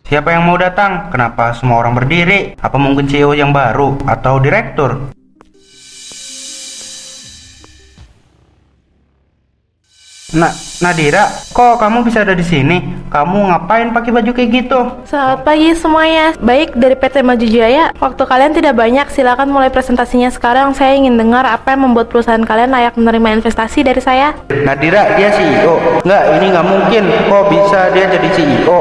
Siapa yang mau datang? Kenapa semua orang berdiri? Apa mungkin CEO yang baru atau direktur? Nadira, kok kamu bisa ada di sini? Kamu ngapain pakai baju kayak gitu? Selamat pagi semuanya. Baik, dari PT Maju Jaya. Waktu kalian tidak banyak, silakan mulai presentasinya sekarang. Saya ingin dengar apa yang membuat perusahaan kalian layak menerima investasi dari saya. Nadira, dia CEO. Nggak, ini nggak mungkin. Kok bisa dia jadi CEO?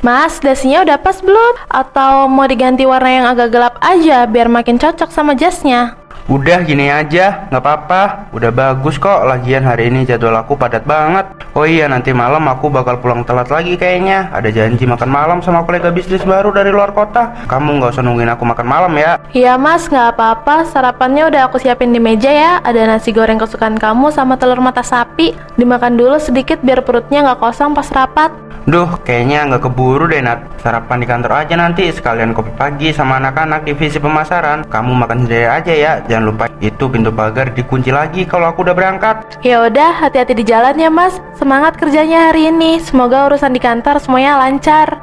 Mas, dasinya udah pas belum? Atau mau diganti warna yang agak gelap aja biar makin cocok sama jasnya? Udah gini aja, nggak apa-apa. Udah bagus kok, lagian hari ini jadwal aku padat banget. Oh iya, nanti malam aku bakal pulang telat lagi kayaknya. Ada janji makan malam sama kolega bisnis baru dari luar kota. Kamu nggak usah nungguin aku makan malam ya. Iya mas, nggak apa-apa. Sarapannya udah aku siapin di meja ya. Ada nasi goreng kesukaan kamu sama telur mata sapi. Dimakan dulu sedikit biar perutnya nggak kosong pas rapat. Duh, kayaknya nggak keburu deh Nat. Sarapan di kantor aja nanti, sekalian kopi pagi sama anak-anak divisi pemasaran. Kamu makan sendiri aja ya. Jangan lupa itu pintu pagar dikunci lagi kalau aku udah berangkat. Ya udah, hati-hati di jalan ya mas. Semangat kerjanya hari ini. Semoga urusan di kantor semuanya lancar.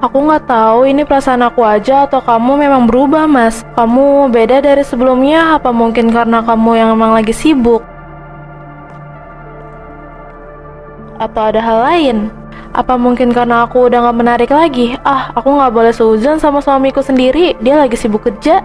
Aku nggak tahu ini perasaan aku aja atau kamu memang berubah mas. Kamu beda dari sebelumnya. Apa mungkin karena kamu yang emang lagi sibuk? Atau ada hal lain? Apa mungkin karena aku udah gak menarik lagi? Aku gak boleh seuzon sama suamiku sendiri. Dia lagi sibuk kerja.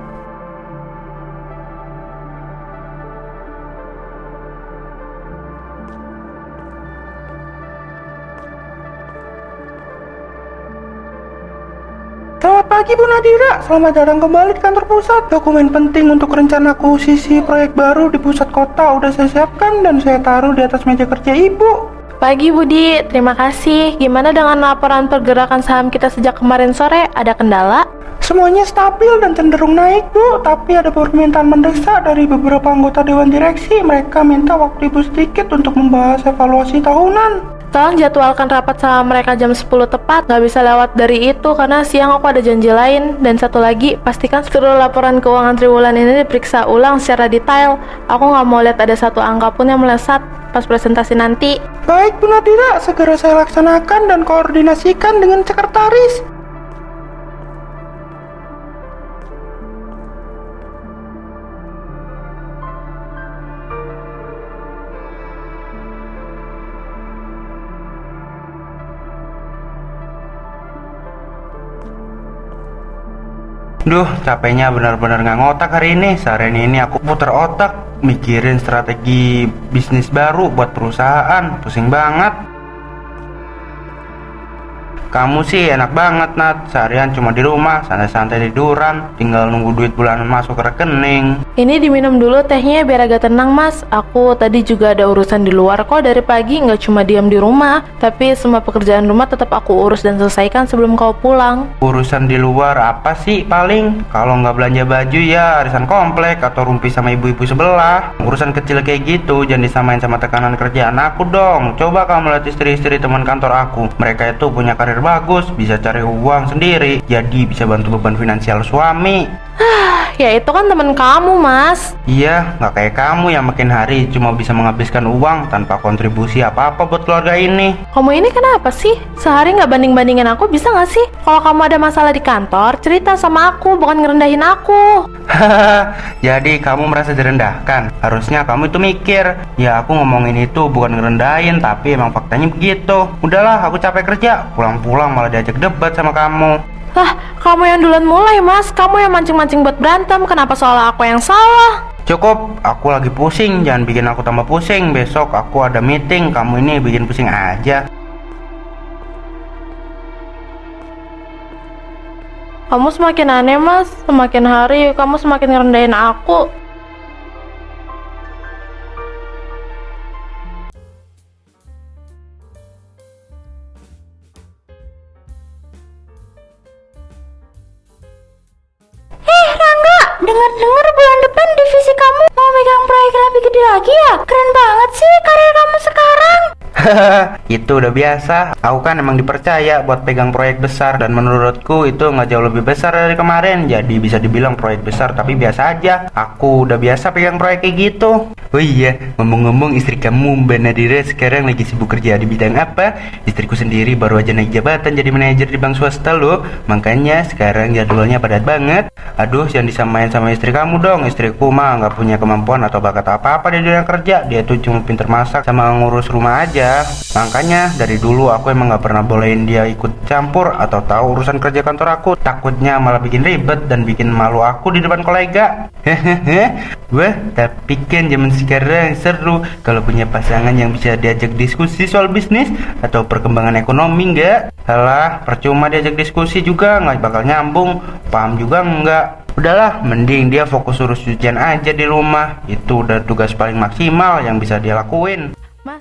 Selamat pagi Bu Nadira, selamat datang kembali di kantor pusat. Dokumen penting untuk rencana akuisisi proyek baru di pusat kota udah saya siapkan dan saya taruh di atas meja kerja Ibu. Pagi Budi, terima kasih. Gimana dengan laporan pergerakan saham kita sejak kemarin sore? Ada kendala? Semuanya stabil dan cenderung naik Bu, tapi ada permintaan mendesak dari beberapa anggota Dewan Direksi. Mereka minta waktu Ibu sedikit untuk membahas evaluasi tahunan. Tolong jadwalkan rapat sama mereka jam 10 tepat. Gak bisa lewat dari itu karena siang aku ada janji lain. Dan satu lagi, pastikan seluruh laporan keuangan triwulan ini diperiksa ulang secara detail. Aku gak mau lihat ada satu angka pun yang melesat pas presentasi nanti. Baik Bu Nadira, segera saya laksanakan dan koordinasikan dengan sekretaris. Duh, capeknya benar-benar nggak ngotak hari ini. Seharian ini aku putar otak mikirin strategi bisnis baru buat perusahaan. Pusing banget. Kamu sih enak banget Nat, seharian cuma di rumah, santai-santai tiduran, tinggal nunggu duit bulanan masuk ke rekening. Ini diminum dulu tehnya biar agak tenang mas. Aku tadi juga ada urusan di luar kok dari pagi, nggak cuma diam di rumah. Tapi semua pekerjaan rumah tetap aku urus dan selesaikan sebelum kau pulang. Urusan di luar apa sih paling? Kalau nggak belanja baju ya arisan komplek atau rumpi sama ibu-ibu sebelah. Urusan kecil kayak gitu jangan disamain sama tekanan kerjaan aku dong. Coba kamu lihat istri-istri teman kantor aku. Mereka itu punya karir bagus, bisa cari uang sendiri, jadi bisa bantu beban finansial suami. Ya itu kan temen kamu mas. Iya, nggak kayak kamu yang makin hari cuma bisa menghabiskan uang tanpa kontribusi apa-apa buat keluarga ini. Kamu ini kenapa sih? Sehari nggak banding-bandingin aku bisa nggak sih? Kalau kamu ada masalah di kantor, cerita sama aku, bukan ngerendahin aku. Hahaha, jadi kamu merasa direndahkan. Harusnya kamu itu mikir, ya aku ngomongin itu bukan ngerendahin, tapi emang faktanya begitu. Udahlah, aku capek kerja, pulang-pulang malah diajak debat sama kamu. Lah, kamu yang duluan mulai mas. Kamu yang mancing-mancing buat berantem. Kenapa soal aku yang salah? Cukup, aku lagi pusing, jangan bikin aku tambah pusing. Besok aku ada meeting, kamu ini bikin pusing aja. Kamu semakin aneh mas. Semakin hari kamu semakin ngerendahin aku. Dengar-dengar bulan depan divisi kamu mau megang proyek lebih gede lagi ya? Keren banget sih karir kamu sekarang. Itu udah biasa. Aku kan emang dipercaya buat pegang proyek besar, dan menurutku itu nggak jauh lebih besar dari kemarin. Jadi bisa dibilang proyek besar, tapi biasa aja. Aku udah biasa pegang proyek kayak gitu. Oh iya, ngomong-ngomong, istri kamu Mbak Nadira sekarang lagi sibuk kerja di bidang apa? Istriku sendiri baru aja naik jabatan jadi manajer di bank swasta loh. Makanya sekarang jadwalnya padat banget. Aduh, jangan disamain sama istri kamu dong. Istriku mah nggak punya kemampuan atau bakat apa-apa di dunia kerja. Dia tuh cuma pinter masak sama ngurus rumah aja. Makanya dari dulu aku emang nggak pernah bolehin dia ikut campur atau tahu urusan kerja kantor aku. Takutnya malah bikin ribet dan bikin malu aku di depan kolega. Hehehe. Wah, tapi kan zaman sekarang seru kalau punya pasangan yang bisa diajak diskusi soal bisnis atau perkembangan ekonomi, nggak? Alah, percuma diajak diskusi juga nggak bakal nyambung, paham juga nggak. Udahlah, mending dia fokus urus cucian aja di rumah. Itu udah tugas paling maksimal yang bisa dia lakuin. Mas,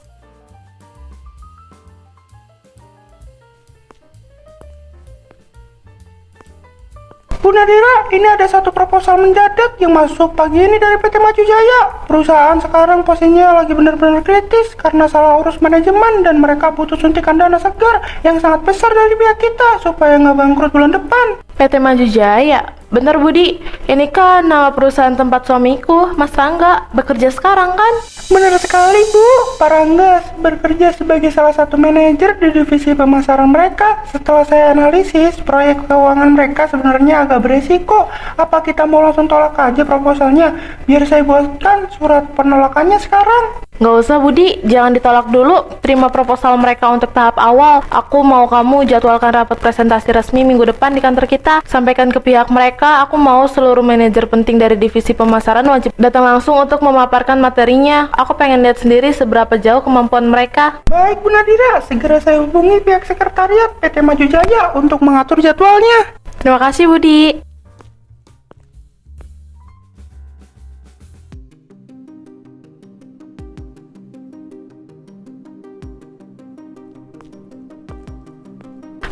Bu Nadira, ini ada satu proposal mendadak yang masuk pagi ini dari PT Maju Jaya. Perusahaan sekarang posisinya lagi benar-benar kritis karena salah urus manajemen, dan mereka butuh suntikan dana segar yang sangat besar dari pihak kita supaya nggak bangkrut bulan depan. PT Maju Jaya. Bener Budi, ini kan nama perusahaan tempat suamiku, Mas Rangga, bekerja sekarang kan? Benar sekali, Bu. Pak Rangga bekerja sebagai salah satu manajer di divisi pemasaran mereka. Setelah saya analisis, proyek keuangan mereka sebenarnya agak beresiko. Apa kita mau langsung tolak aja proposalnya? Biar saya buatkan surat penolakannya sekarang. Nggak usah Budi, jangan ditolak dulu. Terima proposal mereka untuk tahap awal. Aku mau kamu jadwalkan rapat presentasi resmi minggu depan di kantor kita. Sampaikan ke pihak mereka, aku mau seluruh manajer penting dari divisi pemasaran wajib datang langsung untuk memaparkan materinya. Aku pengen lihat sendiri seberapa jauh kemampuan mereka. Baik, Bu Nadira. Segera saya hubungi pihak sekretariat PT Maju Jaya untuk mengatur jadwalnya. Terima kasih Budi.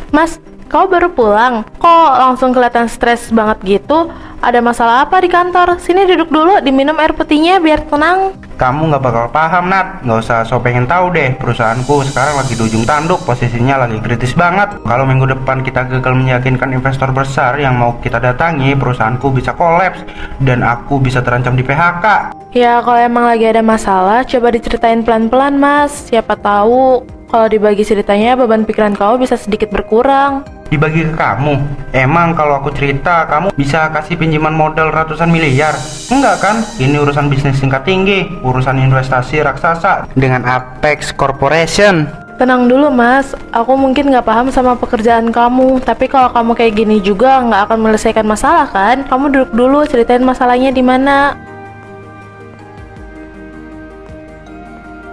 Mas, kau baru pulang? Kok langsung kelihatan stres banget gitu? Ada masalah apa di kantor? Sini duduk dulu, diminum air putihnya biar tenang. Kamu nggak bakal paham, Nat. Nggak usah so pengen tahu deh. Perusahaanku sekarang lagi di ujung tanduk, posisinya lagi kritis banget. Kalau minggu depan kita gagal meyakinkan investor besar yang mau kita datangi, perusahaanku bisa kolaps dan aku bisa terancam di PHK. Ya, kalau emang lagi ada masalah, coba diceritain pelan-pelan, Mas. Siapa tahu kalau dibagi ceritanya, beban pikiran kau bisa sedikit berkurang. Dibagi ke kamu? Emang kalau aku cerita, kamu bisa kasih pinjaman modal ratusan miliar? Enggak kan? Ini urusan bisnis tingkat tinggi, urusan investasi raksasa dengan Apex Corporation. Tenang dulu Mas, aku mungkin nggak paham sama pekerjaan kamu. Tapi kalau kamu kayak gini juga nggak akan menyelesaikan masalah kan? Kamu duduk dulu, ceritain masalahnya di mana.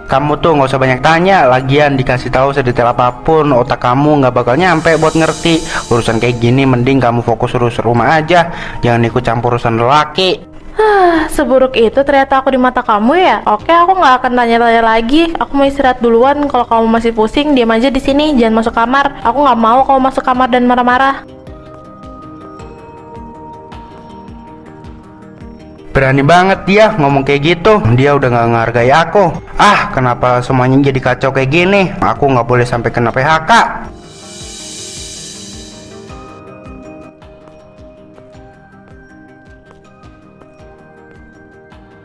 Kamu tuh nggak usah banyak tanya, lagian dikasih tahu sedetail apapun otak kamu nggak bakal nyampe buat ngerti. Urusan kayak gini mending kamu fokus urus rumah aja, jangan ikut campur urusan lelaki. Seburuk itu ternyata aku di mata kamu ya. Oke, aku nggak akan tanya-tanya lagi. Aku mau istirahat duluan. Kalau kamu masih pusing, diam aja di sini, jangan masuk kamar. Aku nggak mau kamu masuk kamar dan marah-marah. Berani banget dia ngomong kayak gitu. Dia udah gak ngehargai aku. Kenapa semuanya jadi kacau kayak gini? Aku gak boleh sampai kena PHK.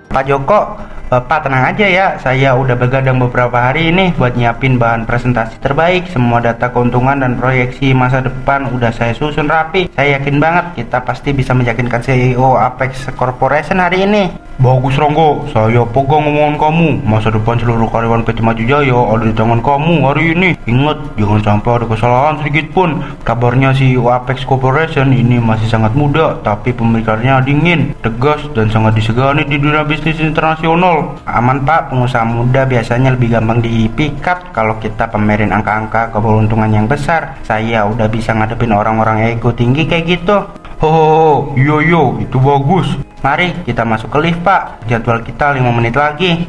Pak Joko, Bapak tenang aja ya. Saya udah begadang beberapa hari ini buat nyiapin bahan presentasi terbaik. Semua data keuntungan dan proyeksi masa depan udah saya susun rapi. Saya yakin banget kita pasti bisa meyakinkan CEO Apex Corporation hari ini. Bagus Rangga, saya pegang omongan kamu. Masa depan seluruh karyawan PT Maju Jaya ada di tangan kamu hari ini. Ingat, jangan sampai ada kesalahan sedikit pun. Kabarnya CEO Apex Corporation ini masih sangat muda, tapi pemikirannya dingin, tegas, dan sangat disegani di dunia bisnis internasional. Aman Pak, pengusaha muda biasanya lebih gampang dipikat kalau kita pamerin angka-angka keberuntungan yang besar. Saya udah bisa ngadepin orang-orang ego tinggi kayak gitu. Iya, itu bagus. Mari kita masuk ke lift Pak, jadwal kita 5 menit lagi.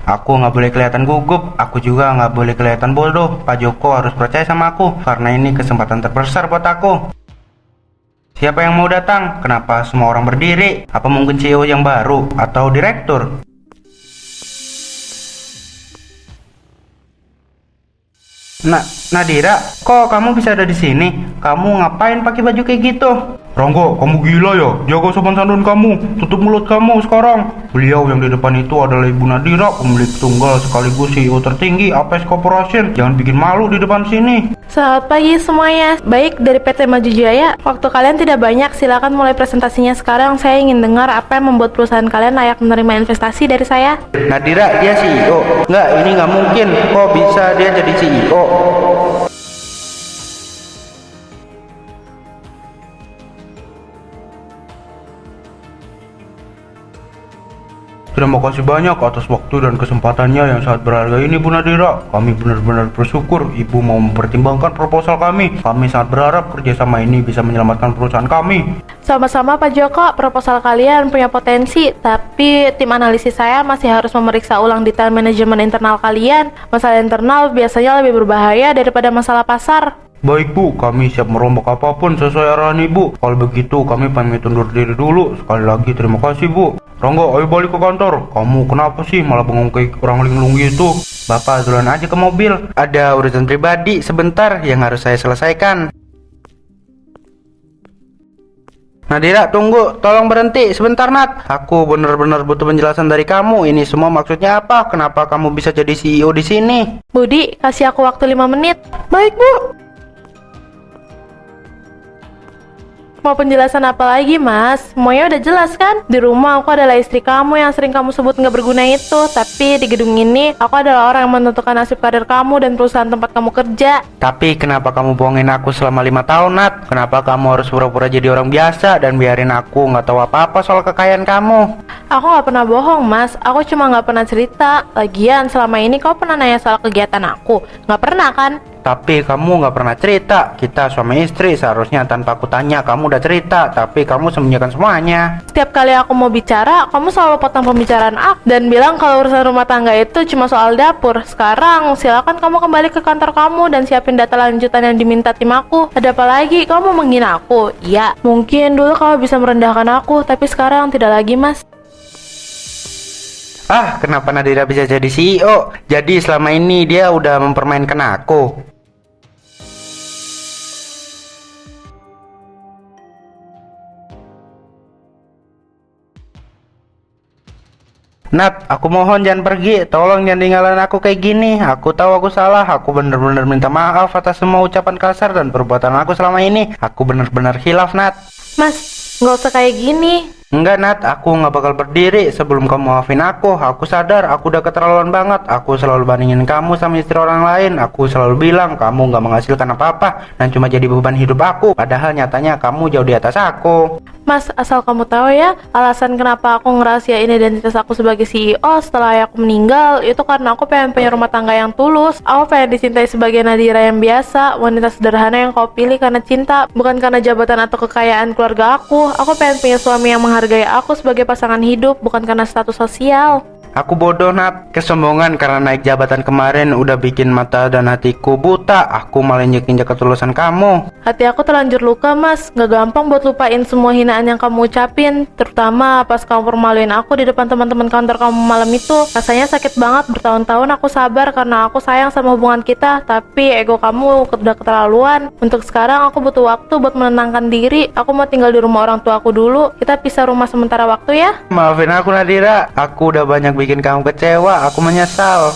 Aku nggak boleh kelihatan gugup, aku juga nggak boleh kelihatan bodoh. Pak Joko harus percaya sama aku, karena ini kesempatan terbesar buat aku. Siapa yang mau datang? Kenapa semua orang berdiri? Apa mungkin CEO yang baru atau direktur? Nadira, kok kamu bisa ada di sini? Kamu ngapain pakai baju kayak gitu? Rangga, kamu gila ya? Jaga sopan santun kamu, tutup mulut kamu sekarang. Beliau yang di depan itu adalah Ibu Nadira, pemilik tunggal sekaligus CEO tertinggi APS Corporation. Jangan bikin malu di depan sini. Selamat pagi semuanya. Baik, dari PT Maju Jaya. Waktu kalian tidak banyak, silakan mulai presentasinya sekarang. Saya ingin dengar apa yang membuat perusahaan kalian layak menerima investasi dari saya. Nadira, dia CEO. Nggak, ini nggak mungkin. Kok bisa dia jadi CEO? Terima kasih banyak atas waktu dan kesempatannya yang sangat berharga ini, Bu Nadira. Kami benar-benar bersyukur Ibu mau mempertimbangkan proposal kami. Kami sangat berharap kerjasama ini bisa menyelamatkan perusahaan kami. Sama-sama Pak Joko, proposal kalian punya potensi, tapi tim analisis saya masih harus memeriksa ulang detail manajemen internal kalian. Masalah internal biasanya lebih berbahaya daripada masalah pasar. Baik Bu, kami siap merombak apapun sesuai arahan Ibu. Kalau begitu kami pamit undur diri dulu. Sekali lagi terima kasih Bu. Rangga, ayo balik ke kantor. Kamu kenapa sih malah bengong kayak orang linglung gitu? Bapak duluan aja ke mobil. Ada urusan pribadi sebentar yang harus saya selesaikan. Nadira, tunggu. Tolong berhenti sebentar, Nat. Aku benar-benar butuh penjelasan dari kamu. Ini semua maksudnya apa? Kenapa kamu bisa jadi CEO di sini? Budi, kasih aku waktu 5 menit. Baik, Bu. Mau penjelasan apa lagi, Mas? Semuanya udah jelas kan? Di rumah aku adalah istri kamu yang sering kamu sebut nggak berguna itu. Tapi di gedung ini, aku adalah orang yang menentukan nasib karir kamu dan perusahaan tempat kamu kerja. Tapi kenapa kamu bohongin aku selama 5 tahun, Nat? Kenapa kamu harus pura-pura jadi orang biasa dan biarin aku nggak tahu apa-apa soal kekayaan kamu? Aku nggak pernah bohong, Mas. Aku cuma nggak pernah cerita. Lagian, selama ini kau pernah nanya soal kegiatan aku? Nggak pernah, kan? Tapi kamu nggak pernah cerita. Kita suami istri, seharusnya tanpa aku tanya kamu udah cerita. Tapi kamu sembunyikan semuanya. Setiap kali aku mau bicara, kamu selalu potong pembicaraan aku dan bilang kalau urusan rumah tangga itu cuma soal dapur. Sekarang, silakan kamu kembali ke kantor kamu dan siapin data lanjutan yang diminta tim aku. Ada apa lagi? Kamu mau menghina aku? Iya, mungkin dulu kamu bisa merendahkan aku, tapi sekarang tidak lagi, Mas. Ah, kenapa Nadira bisa jadi CEO? Jadi selama ini dia udah mempermainkan aku. Nat, aku mohon jangan pergi. Tolong jangan tinggalin aku kayak gini. Aku tahu aku salah. Aku benar-benar minta maaf atas semua ucapan kasar dan perbuatan aku selama ini. Aku benar-benar hilaf, Nat. Mas, nggak usah kayak gini. Enggak, Nat, aku nggak bakal berdiri sebelum kamu maafin aku. Aku sadar, aku udah keterlaluan banget. Aku selalu bandingin kamu sama istri orang lain. Aku selalu bilang kamu nggak menghasilkan apa-apa dan cuma jadi beban hidup aku. Padahal nyatanya kamu jauh di atas aku. Mas, asal kamu tahu ya, alasan kenapa aku ngerahasiain identitas aku sebagai CEO setelah ayahku meninggal itu karena aku pengen punya rumah tangga yang tulus. Aku pengen dicintai sebagai Nadira yang biasa, wanita sederhana yang kau pilih karena cinta, bukan karena jabatan atau kekayaan keluarga aku. Aku pengen punya suami yang menghargai aku sebagai pasangan hidup, bukan karena status sosial. Aku bodoh, Nat. Kesombongan karena naik jabatan kemarin udah bikin mata dan hatiku buta. Aku malah injek-injek ketulusan kamu. Hati aku terlanjur luka, Mas. Gak gampang buat lupain semua hinaan yang kamu ucapin, terutama pas kamu permaluin aku di depan teman-teman kantor kamu malam itu. Rasanya sakit banget. Bertahun-tahun aku sabar karena aku sayang sama hubungan kita, tapi ego kamu udah keterlaluan. Untuk sekarang aku butuh waktu buat menenangkan diri. Aku mau tinggal di rumah orang tua aku dulu. Kita pisah rumah sementara waktu ya. Maafin aku, Nadira. Aku udah banyak bikin kamu kecewa. Aku menyesal.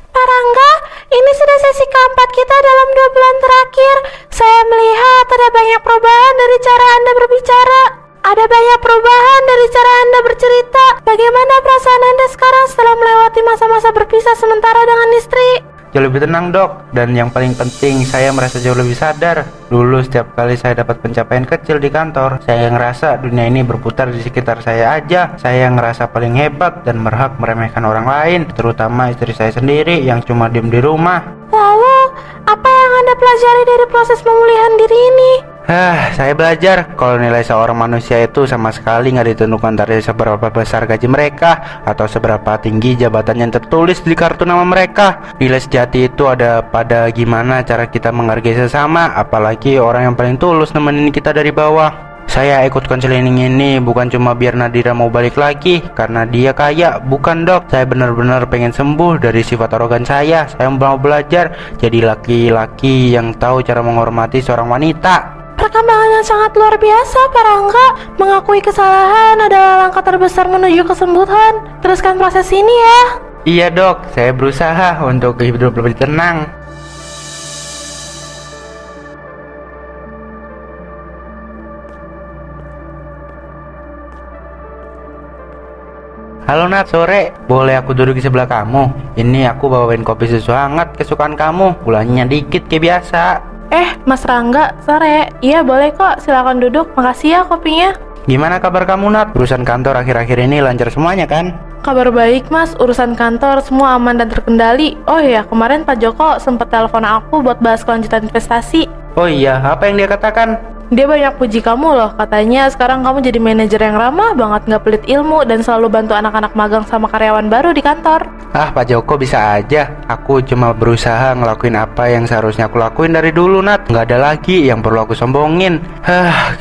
Pak Rangga, ini sudah sesi keempat kita dalam 2 bulan terakhir. Saya melihat ada banyak perubahan dari cara Anda berbicara. Ada banyak perubahan dari cara Anda bercerita. Bagaimana perasaan Anda sekarang setelah melewati masa-masa berpisah sementara dengan istri? Jauh lebih tenang, Dok. Dan yang paling penting, saya merasa jauh lebih sadar. Dulu setiap kali saya dapat pencapaian kecil di kantor, saya ngerasa dunia ini berputar di sekitar saya aja. Saya ngerasa paling hebat dan berhak meremehkan orang lain, terutama istri saya sendiri yang cuma diem di rumah. Lalu, apa yang Anda pelajari dari proses pemulihan diri ini? Saya belajar kalau nilai seorang manusia itu sama sekali nggak ditentukan dari seberapa besar gaji mereka atau seberapa tinggi jabatan yang tertulis di kartu nama mereka. Nilai sejati itu ada pada gimana cara kita menghargai sesama, apalagi orang yang paling tulus nemenin kita dari bawah. Saya ikut konseling ini bukan cuma biar Nadira mau balik lagi karena dia kaya, bukan dok. Saya benar-benar pengen sembuh dari sifat arogan saya. Saya mau belajar jadi laki-laki yang tahu cara menghormati seorang wanita. Perkembangan yang sangat luar biasa, Pak Rangga. Mengakui kesalahan adalah langkah terbesar menuju kesembuhan. Teruskan proses ini ya. Iya dok, saya berusaha untuk hidup lebih tenang. Halo Nat, sore. Boleh aku duduk di sebelah kamu? Ini aku bawain kopi susu hangat kesukaan kamu. Gulanya dikit kayak biasa. Mas Rangga, sore. Iya boleh kok, silakan duduk. Makasih ya kopinya. Gimana kabar kamu Nat? Urusan kantor akhir-akhir ini lancar semuanya kan? Kabar baik mas, urusan kantor semua aman dan terkendali. Oh iya, kemarin Pak Joko sempat telepon aku buat bahas kelanjutan investasi. Oh iya, apa yang dia katakan? Dia banyak puji kamu loh, katanya sekarang kamu jadi manajer yang ramah banget, gak pelit ilmu, dan selalu bantu anak-anak magang sama karyawan baru di kantor. Pak Joko bisa aja. Aku cuma berusaha ngelakuin apa yang seharusnya aku lakuin dari dulu Nat. Nggak ada lagi yang perlu aku sombongin.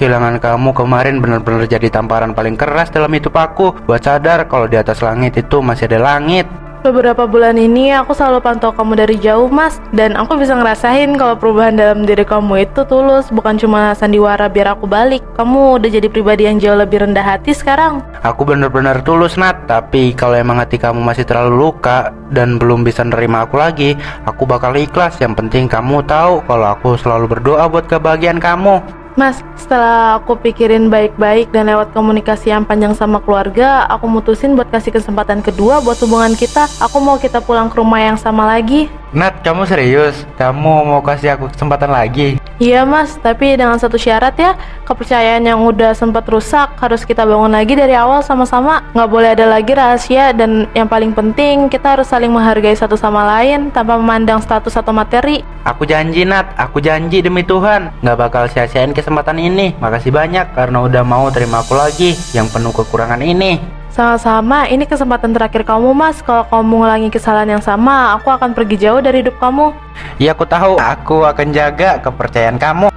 Kehilangan kamu kemarin benar-benar jadi tamparan paling keras dalam hidup aku. Buat sadar kalau di atas langit itu masih ada langit. Beberapa bulan ini aku selalu pantau kamu dari jauh mas, dan aku bisa ngerasain kalau perubahan dalam diri kamu itu tulus, bukan cuma sandiwara biar aku balik. Kamu udah jadi pribadi yang jauh lebih rendah hati sekarang. Aku bener-bener tulus Nat, tapi kalau emang hati kamu masih terlalu luka dan belum bisa nerima aku lagi, aku bakal ikhlas. Yang penting kamu tahu kalau aku selalu berdoa buat kebahagiaan kamu. Mas, setelah aku pikirin baik-baik dan lewat komunikasi yang panjang sama keluarga, aku mutusin buat kasih kesempatan kedua buat hubungan kita. Aku mau kita pulang ke rumah yang sama lagi. Nat, kamu serius? Kamu mau kasih aku kesempatan lagi? Iya mas, tapi dengan satu syarat ya. Kepercayaan yang udah sempat rusak harus kita bangun lagi dari awal sama-sama. Nggak boleh ada lagi rahasia, dan yang paling penting kita harus saling menghargai satu sama lain tanpa memandang status atau materi. Aku janji Nat, aku janji demi Tuhan nggak bakal sia-siain kesempatan ini. Makasih banyak karena udah mau terima aku lagi yang penuh kekurangan ini. Sama-sama, ini kesempatan terakhir kamu mas. Kalau kamu ngulangi kesalahan yang sama, aku akan pergi jauh dari hidup kamu. Ya aku tahu, aku akan jaga kepercayaan kamu.